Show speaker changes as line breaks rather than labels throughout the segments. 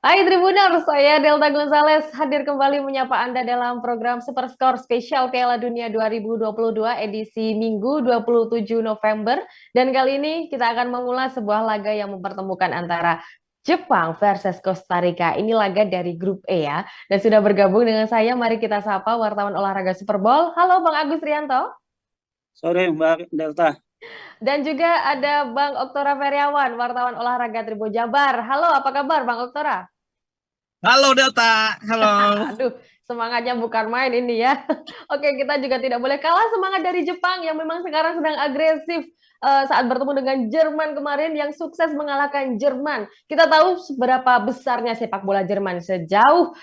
Hai Tribuners, saya Delta Gonzales hadir kembali menyapa Anda dalam program Super Skor Spesial Piala Dunia 2022 edisi Minggu 27 November. Dan kali ini kita akan mengulas sebuah laga yang mempertemukan antara Jepang versus Costa Rica. Ini laga dari grup E ya. Dan sudah bergabung dengan saya, mari kita sapa wartawan olahraga Super Bowl. Halo Bang Agus Rianto.
Sore Mbak Delta.
Dan juga ada Bang Oktora Feriawan, wartawan olahraga Tribo Jabar. Halo, apa kabar Bang Oktora?
Halo Delta, halo.
Aduh, semangatnya bukan main ini ya. Oke, kita juga tidak boleh kalah semangat dari Jepang yang memang sekarang sedang agresif saat bertemu dengan Jerman kemarin yang sukses mengalahkan Jerman. Kita tahu seberapa besarnya sepak bola Jerman sejauh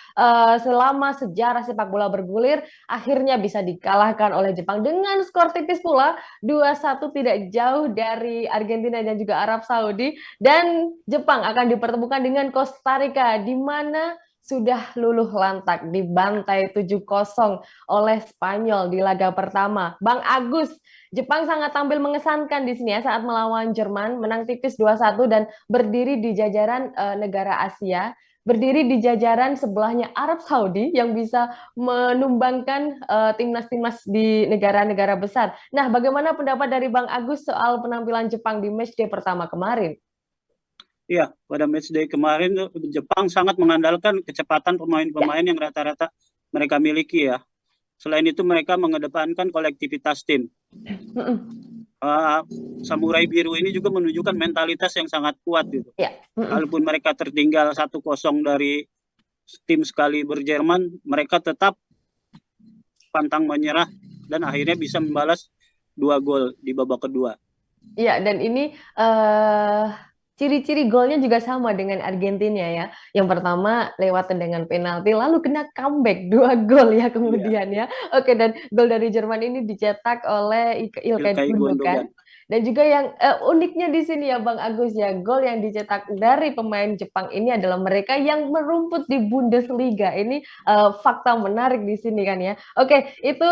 selama sejarah sepak bola bergulir, akhirnya bisa dikalahkan oleh Jepang dengan skor tipis pula 2-1 tidak jauh dari Argentina dan juga Arab Saudi. Dan Jepang akan dipertemukan dengan Costa Rica di mana sudah luluh lantak dibantai 7-0 oleh Spanyol di laga pertama. Bang Agus, Jepang sangat tampil mengesankan di sini ya saat melawan Jerman, menang tipis 2-1 dan berdiri di jajaran negara Asia, berdiri di jajaran sebelahnya Arab Saudi yang bisa menumbangkan timnas-timnas di negara-negara besar. Nah, bagaimana pendapat dari Bang Agus soal penampilan Jepang di matchday pertama kemarin?
Iya, pada matchday kemarin Jepang sangat mengandalkan kecepatan
Ya.
pemain-pemain yang rata-rata mereka miliki ya. Selain itu mereka mengedepankan kolektivitas tim. Uh, Samurai Biru ini juga menunjukkan mentalitas yang sangat kuat gitu.
Ya.
Walaupun mereka tertinggal 1-0 dari tim sekaliber Jerman, mereka tetap pantang menyerah dan akhirnya bisa membalas 2 gol di babak kedua.
Iya, dan ini ciri-ciri golnya juga sama dengan Argentina ya. Yang pertama lewat tendangan penalti, lalu kena comeback 2 gol ya
Iya,
kemudian ya. Oke, dan gol dari Jerman ini dicetak oleh Ilkay
Ilkay
Gundogan.
Gundogan.
Dan juga yang uniknya di sini ya Bang Agus ya, gol yang dicetak dari pemain Jepang ini adalah mereka yang merumput di Bundesliga. Ini fakta menarik di sini kan ya. Oke, itu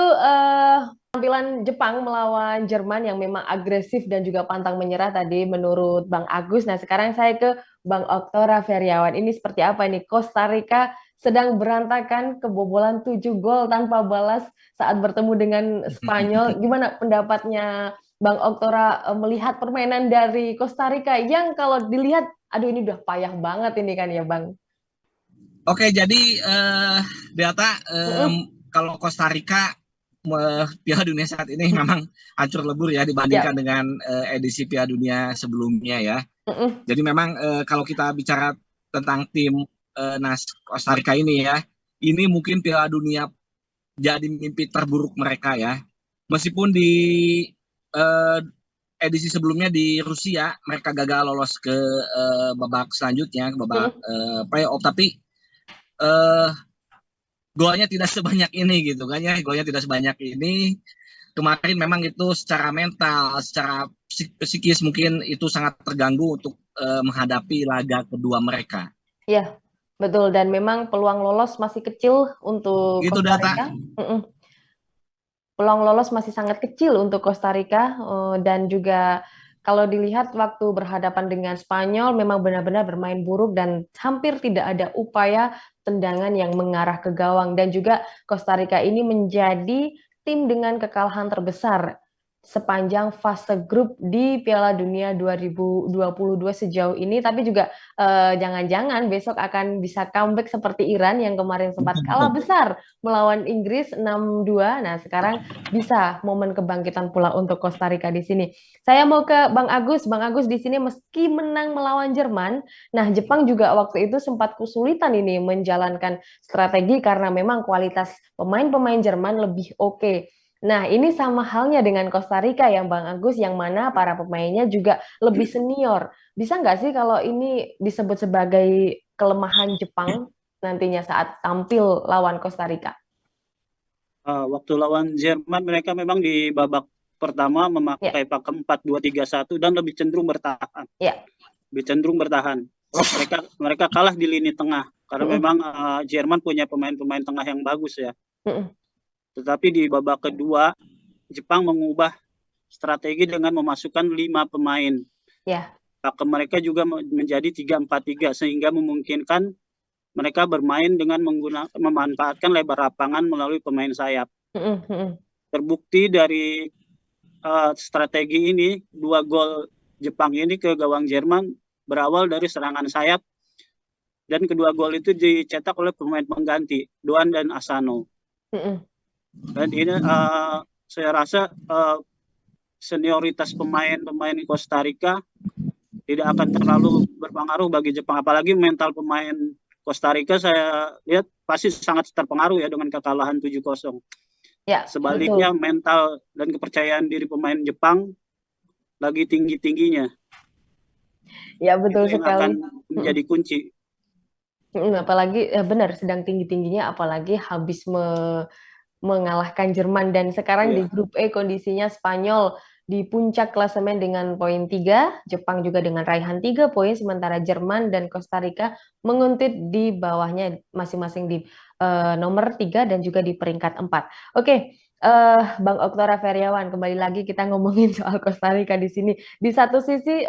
tampilan Jepang melawan Jerman yang memang agresif dan juga pantang menyerah tadi menurut Bang Agus. Nah, sekarang saya ke Bang Oktora Feriawan. Ini seperti apa ini? Costa Rica sedang berantakan kebobolan 7 gol tanpa balas saat bertemu dengan Spanyol. Gimana pendapatnya Bang Oktora melihat permainan dari Costa Rica yang kalau dilihat, aduh ini udah payah banget ini kan ya Bang.
Oke, jadi Delta,
Mm-mm.
kalau Costa Rica Piala Dunia saat ini memang hancur lebur ya dibandingkan
Ya.
dengan edisi Piala Dunia sebelumnya ya.
Mm-mm.
Jadi memang kalau kita bicara tentang tim Costa Rica ini ya, ini mungkin Piala Dunia jadi mimpi terburuk mereka ya. Meskipun di eh, edisi sebelumnya di Rusia mereka gagal lolos ke babak selanjutnya, ke babak
Mm-mm.
playoff, tapi eh, golnya tidak sebanyak ini gitu kan ya, golnya tidak sebanyak ini. Kemarin memang itu secara mental, secara psikis mungkin itu sangat terganggu untuk menghadapi laga kedua mereka.
Ya, betul. Dan memang peluang lolos masih kecil untuk
Gitu
Costa
Data.
Rica. Mm-mm. Peluang lolos masih sangat kecil untuk Costa Rica dan juga kalau dilihat waktu berhadapan dengan Spanyol memang benar-benar bermain buruk dan hampir tidak ada upaya tendangan yang mengarah ke gawang dan juga Costa Rica ini menjadi tim dengan kekalahan terbesar sepanjang fase grup di Piala Dunia 2022 sejauh ini, tapi juga jangan-jangan besok akan bisa comeback seperti Iran yang kemarin sempat kalah besar melawan Inggris 6-2. Nah, sekarang bisa momen kebangkitan pula untuk Costa Rica di sini. Saya mau ke Bang Agus. Bang Agus di sini meski menang melawan Jerman, nah Jepang juga waktu itu sempat kesulitan ini menjalankan strategi karena memang kualitas pemain-pemain Jerman lebih oke. Nah, ini sama halnya dengan Costa Rica yang Bang Agus, yang mana para pemainnya juga lebih senior. Bisa nggak sih kalau ini disebut sebagai kelemahan Jepang nantinya saat tampil lawan Costa Rica?
Waktu lawan Jerman mereka memang di babak pertama
Ya,
memakai pakem 4-2-3-1 dan lebih cenderung bertahan.
ya.
Lebih cenderung bertahan. Mereka mereka kalah di lini tengah karena
Mm-mm,
memang Jerman punya pemain-pemain tengah yang bagus ya.
mm-mm.
Tetapi di babak kedua Jepang mengubah strategi dengan memasukkan 5 pemain.
Ya,
Pakem mereka juga menjadi 3-4-3 sehingga memungkinkan mereka bermain dengan memanfaatkan lebar lapangan melalui pemain sayap. Terbukti dari strategi ini, 2 gol Jepang ini ke gawang Jerman berawal dari serangan sayap, dan kedua gol itu dicetak oleh pemain pengganti, Doan dan Asano. Dan ini saya rasa senioritas pemain Costa Rica tidak akan terlalu berpengaruh bagi Jepang, apalagi mental pemain Costa Rica saya lihat pasti sangat terpengaruh ya dengan kekalahan 7-0.
Ya,
Sebaliknya
betul.
mental dan kepercayaan diri pemain Jepang lagi tinggi-tingginya.
Ya, betul
Itu yang
sekali.
akan menjadi kunci.
Apalagi benar sedang tinggi-tingginya, apalagi habis mengalahkan Jerman, dan sekarang di
Ya.
grup E kondisinya Spanyol di puncak klasemen dengan poin 3, Jepang juga dengan raihan 3 poin, sementara Jerman dan Costa Rica menguntit di bawahnya masing-masing di nomor 3 dan juga di peringkat 4. Oke, Bang Oktora Feriawan, kembali lagi kita ngomongin soal Costa Rica di sini. Di satu sisi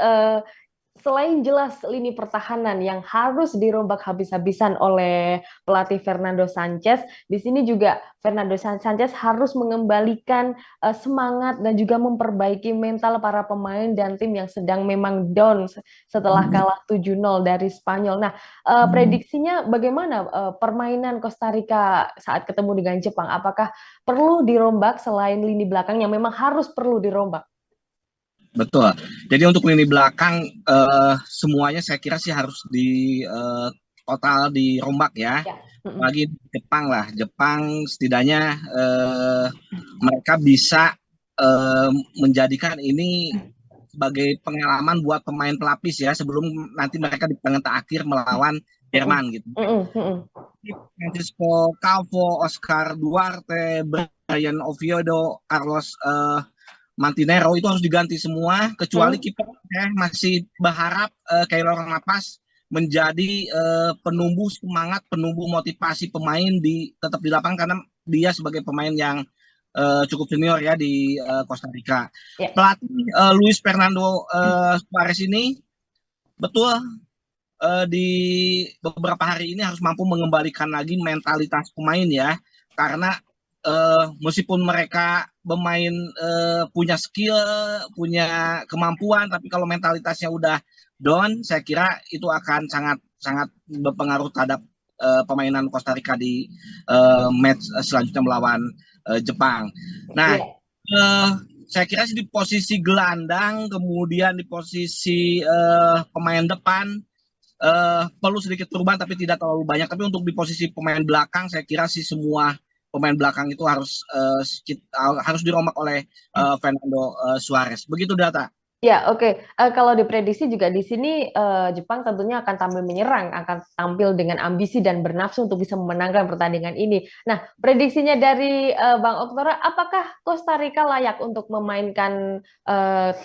selain jelas lini pertahanan yang harus dirombak habis-habisan oleh pelatih Fernando Sanchez, di sini juga Fernando Sanchez harus mengembalikan semangat dan juga memperbaiki mental para pemain dan tim yang sedang memang down setelah kalah 7-0 dari Spanyol. Nah, prediksinya bagaimana permainan Costa Rica saat ketemu dengan Jepang? Apakah perlu dirombak selain lini belakang yang memang harus perlu dirombak?
Betul. Jadi untuk lini belakang semuanya saya kira sih harus total dirombak ya.
Ya.
Lagi Jepang lah. Jepang setidaknya mereka bisa menjadikan ini sebagai pengalaman buat pemain pelapis ya, sebelum nanti mereka di pertandingan akhir melawan Jerman gitu. Francisco Calvo, Oscar Duarte, Brian Oviedo, Carlos Mantinero itu harus diganti semua, kecuali kiper ya, masih berharap Keylor Navas menjadi penumbuh semangat, penumbuh motivasi pemain tetap di lapangan, karena dia sebagai pemain yang cukup senior ya di Costa Rica.
Yeah.
Pelatih Luis Fernando Suarez ini betul di beberapa hari ini harus mampu mengembalikan lagi mentalitas pemain ya, karena meskipun mereka bermain punya skill, punya kemampuan, tapi kalau mentalitasnya udah down, saya kira itu akan sangat berpengaruh terhadap permainan Costa Rica di match selanjutnya melawan Jepang. Nah, saya kira sih di posisi gelandang, kemudian di posisi pemain depan perlu sedikit perubahan, tapi tidak terlalu banyak. Tapi untuk di posisi pemain belakang, saya kira sih semua pemain belakang itu harus dirombak oleh Fernando Suarez. Begitu Data.
Ya, oke. Kalau diprediksi juga di sini Jepang tentunya akan tampil menyerang, akan tampil dengan ambisi dan bernafsu untuk bisa memenangkan pertandingan ini. Nah, prediksinya dari Bang Oktora, apakah Costa Rica layak untuk memainkan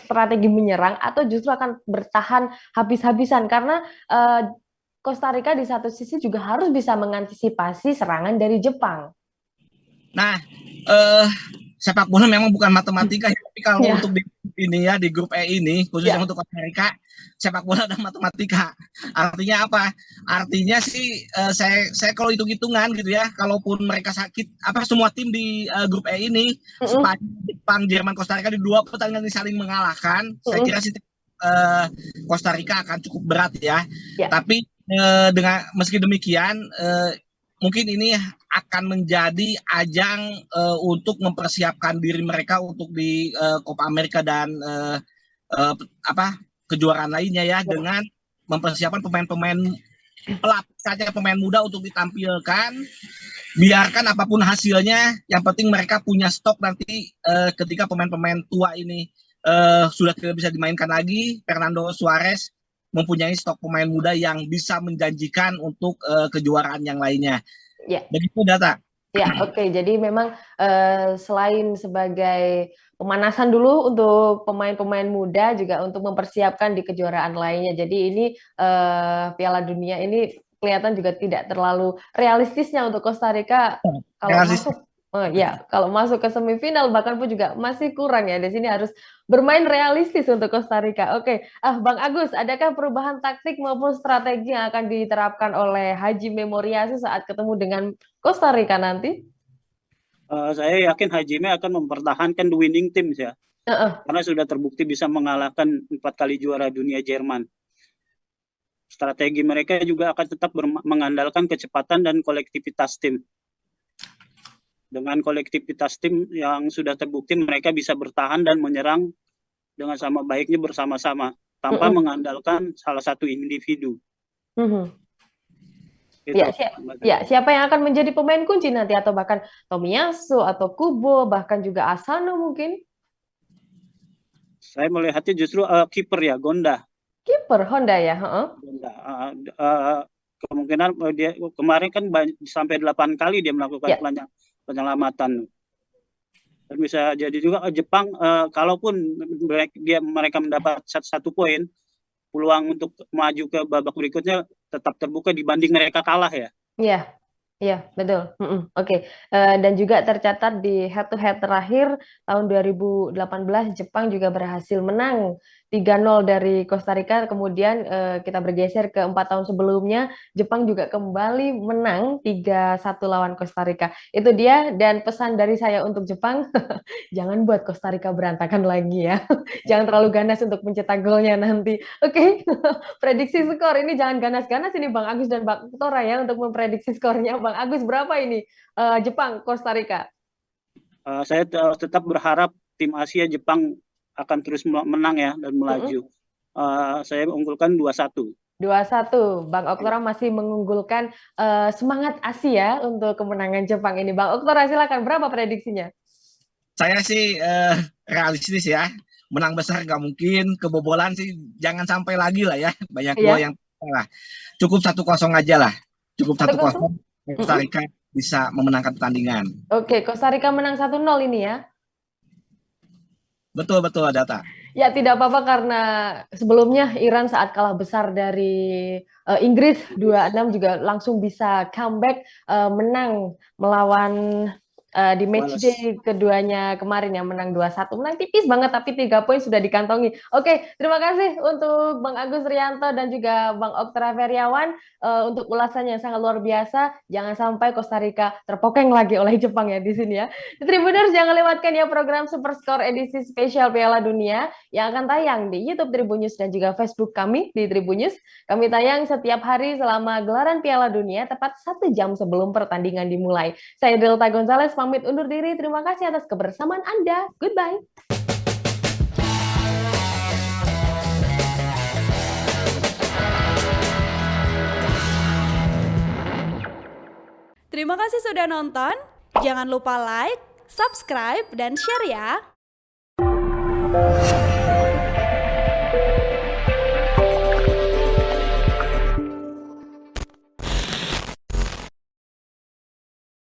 strategi menyerang atau justru akan bertahan habis-habisan? Karena Costa Rica di satu sisi juga harus bisa mengantisipasi serangan dari Jepang.
Nah, sepak bola memang bukan matematika, tapi kalau untuk ini ya di grup E ini, khususnya untuk Costa Rica, sepak bola dan matematika. Artinya apa? Artinya sih saya kalau hitung-hitungan gitu ya, kalaupun mereka sakit, semua tim di grup E ini, Spanyol, Jepang, Jerman, Costa Rica di 2 pertandingan ini saling mengalahkan, saya kira sih Costa Rica akan cukup berat ya. Tapi meski demikian, mungkin ini akan menjadi ajang untuk mempersiapkan diri mereka untuk di Copa America dan kejuaraan lainnya ya, dengan mempersiapkan pemain-pemain pelapis saja, pemain muda untuk ditampilkan. Biarkan apapun hasilnya, yang penting mereka punya stok nanti ketika pemain-pemain tua ini sudah tidak bisa dimainkan lagi, Fernando Suarez mempunyai stok pemain muda yang bisa menjanjikan untuk kejuaraan yang lainnya. Begitu Data.
Ya, oke. Jadi memang selain sebagai pemanasan dulu untuk pemain-pemain muda, juga untuk mempersiapkan di kejuaraan lainnya. Jadi ini Piala Dunia ini kelihatan juga tidak terlalu realistisnya untuk Costa Rica kalau masuk Oh ya, kalau masuk ke semifinal bahkan pun juga masih kurang ya. Di sini harus bermain realistis untuk Costa Rica. Oke, Bang Agus, adakah perubahan taktik maupun strategi yang akan diterapkan oleh Haji Memoriasi saat ketemu dengan Costa Rica nanti?
Saya yakin Hajime akan mempertahankan the winning teams ya,
Heeh.
karena sudah terbukti bisa mengalahkan 4 kali juara dunia Jerman. Strategi mereka juga akan tetap mengandalkan kecepatan dan kolektivitas tim. Dengan kolektivitas tim yang sudah terbukti, mereka bisa bertahan dan menyerang dengan sama baiknya bersama-sama tanpa
Mm-mm.
mengandalkan salah satu individu.
Mhm.
Itu.
Siapa yang akan menjadi pemain kunci nanti atau bahkan Tomiyasu atau Kubo bahkan juga Asano mungkin
Saya melihatnya justru kiper ya, Gonda.
kiper Honda ya, heeh.
Gonda. Kemungkinan dia kemarin kan sampai 8 kali dia melakukan
Ya,
penyelamatan. Dan bisa jadi juga Jepang, kalaupun mereka mendapat satu poin, peluang untuk maju ke babak berikutnya tetap terbuka dibanding mereka kalah ya.
iya. Iya, betul. Oke. Dan juga tercatat di head to head terakhir tahun 2018 Jepang juga berhasil menang 3-0 dari Costa Rica. Kemudian kita bergeser ke 4 tahun sebelumnya, Jepang juga kembali menang 3-1 lawan Costa Rica. Itu dia dan pesan dari saya untuk Jepang, jangan buat Costa Rica berantakan lagi ya. Jangan terlalu ganas untuk mencetak golnya nanti. Oke. Prediksi skor ini jangan ganas-ganas ini Bang Agus dan Bang Tora ya untuk memprediksi skornya. Bang Agus berapa ini Jepang Costa Rica?
Saya tetap berharap tim Asia Jepang akan terus menang ya dan melaju. Saya unggulkan 2-1.
2-1. Bang Oktora masih mengunggulkan semangat Asia untuk kemenangan Jepang ini. Bang Oktora silakan berapa prediksinya?
Saya sih realistis ya. Menang besar nggak mungkin, kebobolan sih jangan sampai lagi lah ya. Banyak gol
Iya.
yang lah. Cukup 1-0 aja lah. Cukup
1-0.
1-0. Costa Rica bisa memenangkan pertandingan.
Oke, Costa Rica menang 1-0 ini ya.
Betul data.
Ya, tidak apa-apa karena sebelumnya Iran saat kalah besar dari Inggris 2-6 juga langsung bisa comeback menang melawan di match day keduanya kemarin yang menang 2-1. Menang tipis banget tapi 3 poin sudah dikantongi. Oke, terima kasih untuk Bang Agus Rianto dan juga Bang Oktra Feriawan untuk ulasannya yang sangat luar biasa. Jangan sampai Costa Rica terpokeng lagi oleh Jepang ya di sini ya. Tribuners jangan lewatkan ya program Super Score edisi spesial Piala Dunia yang akan tayang di YouTube Tribun News dan juga Facebook kami di Tribun News. Kami tayang setiap hari selama gelaran Piala Dunia tepat 1 jam sebelum pertandingan dimulai. Saya Delta Gonzalez pamit undur diri. Terima kasih atas kebersamaan Anda. Goodbye.
Terima kasih sudah nonton. Jangan lupa like, subscribe, dan share ya.